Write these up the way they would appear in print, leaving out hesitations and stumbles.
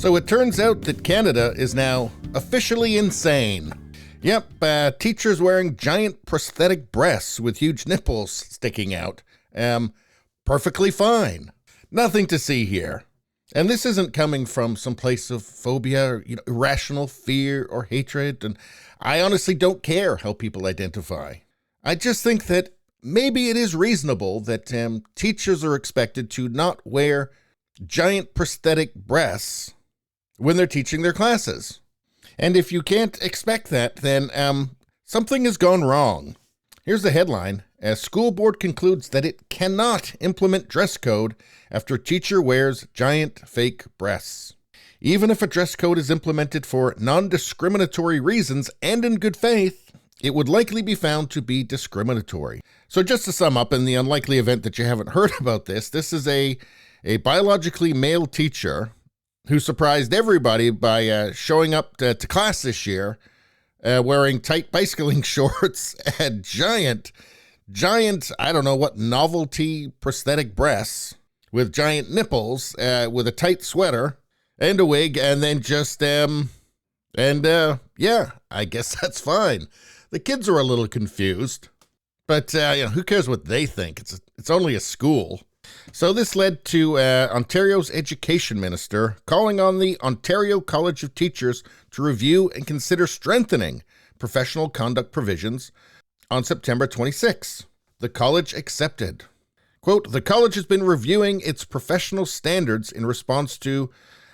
So it turns out that Canada is now officially insane. Yep, teachers wearing giant prosthetic breasts with huge nipples sticking out. Perfectly fine. Nothing to see here. And this isn't coming from some place of phobia, irrational fear or hatred. And I honestly don't care how people identify. I just think that maybe it is reasonable that teachers are expected to not wear giant prosthetic breasts when they're teaching their classes. And if you can't expect that, then something has gone wrong. Here's the headline. A school board concludes that it cannot implement dress code after teacher wears giant fake breasts. Even if a dress code is implemented for non-discriminatory reasons and in good faith, it would likely be found to be discriminatory. So just to sum up, in the unlikely event that you haven't heard about this is a biologically male teacher who surprised everybody by showing up to class this year wearing tight bicycling shorts and giant, I don't know what, novelty prosthetic breasts with giant nipples, with a tight sweater and a wig, and then just, yeah, I guess that's fine. The kids are a little confused, but who cares what they think? It's only a school. So this led to Ontario's education minister calling on the Ontario College of Teachers to review and consider strengthening professional conduct provisions on September 26. The college accepted. Quote, the college has been reviewing its professional standards in response to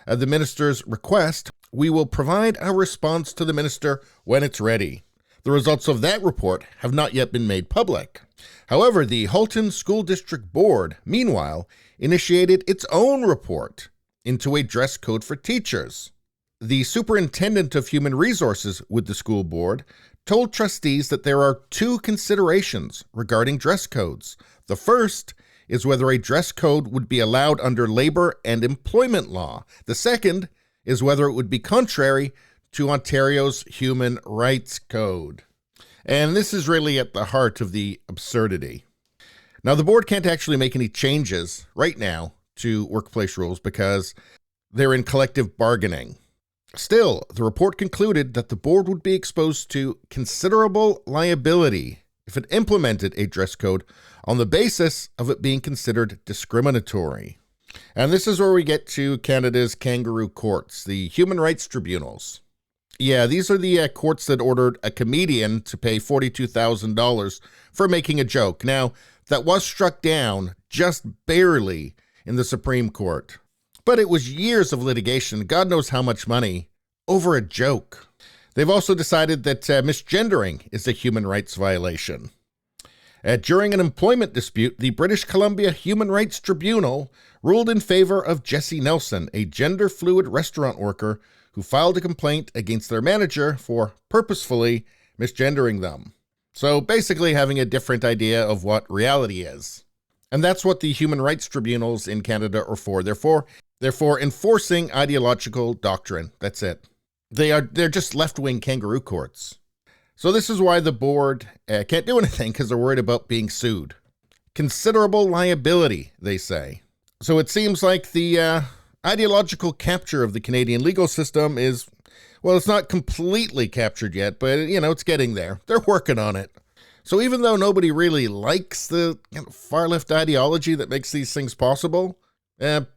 the minister's request. We will provide our response to the minister when it's ready. The results of that report have not yet been made public. However, the Halton School District Board, meanwhile, initiated its own report into a dress code for teachers. The superintendent of human resources with the school board told trustees that there are two considerations regarding dress codes. The first is whether a dress code would be allowed under labor and employment law. The second is whether it would be contrary to Ontario's Human Rights Code. And this is really at the heart of the absurdity. Now, the board can't actually make any changes right now to workplace rules because they're in collective bargaining. Still, the report concluded that the board would be exposed to considerable liability if it implemented a dress code on the basis of it being considered discriminatory. And this is where we get to Canada's kangaroo courts, the human rights tribunals. Yeah, these are the courts that ordered a comedian to pay $42,000 for making a joke. Now, that was struck down just barely in the Supreme Court. But it was years of litigation, God knows how much money, over a joke. They've also decided that misgendering is a human rights violation. During an employment dispute, the British Columbia Human Rights Tribunal ruled in favor of Jessie Nelson, a gender-fluid restaurant worker who filed a complaint against their manager for purposefully misgendering them. So basically having a different idea of what reality is. And that's what the human rights tribunals in Canada are for. They're for enforcing ideological doctrine. That's it. They're just left-wing kangaroo courts. So this is why the board can't do anything, because they're worried about being sued. Considerable liability, they say. So it seems like the ideological capture of the Canadian legal system is, well, it's not completely captured yet, but, it's getting there. They're working on it. So even though nobody really likes the far-left ideology that makes these things possible,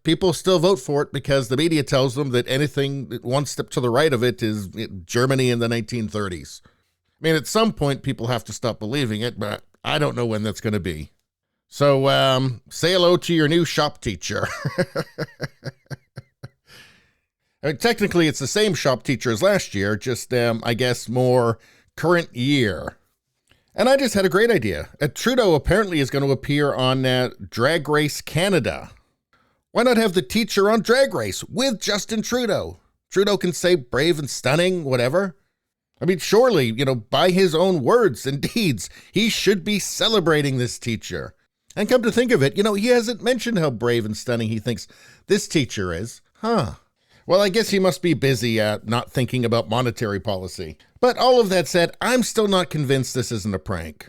people still vote for it because the media tells them that anything one step to the right of it is Germany in the 1930s. I mean, at some point, people have to stop believing it, but I don't know when that's going to be. So, say hello to your new shop teacher. I mean, technically, it's the same shop teacher as last year, just, I guess, more current year. And I just had a great idea. Trudeau apparently is going to appear on Drag Race Canada. Why not have the teacher on Drag Race with Justin Trudeau? Trudeau can say brave and stunning, whatever. I mean, surely, by his own words and deeds, he should be celebrating this teacher. And come to think of it, he hasn't mentioned how brave and stunning he thinks this teacher is. Huh. Well, I guess he must be busy not thinking about monetary policy. But all of that said, I'm still not convinced this isn't a prank.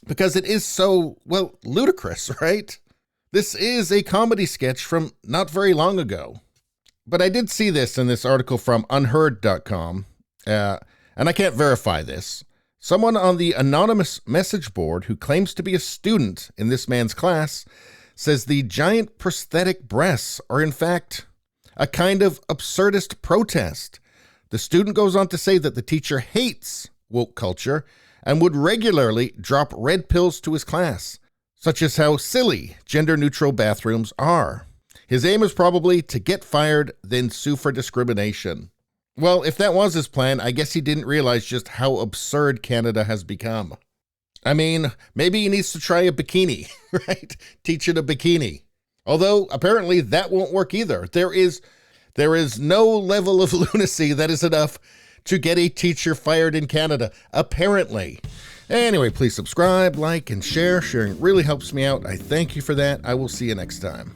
Because it is so, ludicrous, right? This is a comedy sketch from not very long ago. But I did see this in this article from unheard.com, and I can't verify this. Someone on the anonymous message board who claims to be a student in this man's class says the giant prosthetic breasts are in fact a kind of absurdist protest. The student goes on to say that the teacher hates woke culture and would regularly drop red pills to his class, such as how silly gender-neutral bathrooms are. His aim is probably to get fired, then sue for discrimination. Well, if that was his plan, I guess he didn't realize just how absurd Canada has become. I mean, maybe he needs to try a bikini, right? Teach it a bikini. Although, apparently, that won't work either. There is no level of lunacy that is enough to get a teacher fired in Canada, apparently. Anyway, please subscribe, like, and share. Sharing really helps me out. I thank you for that. I will see you next time.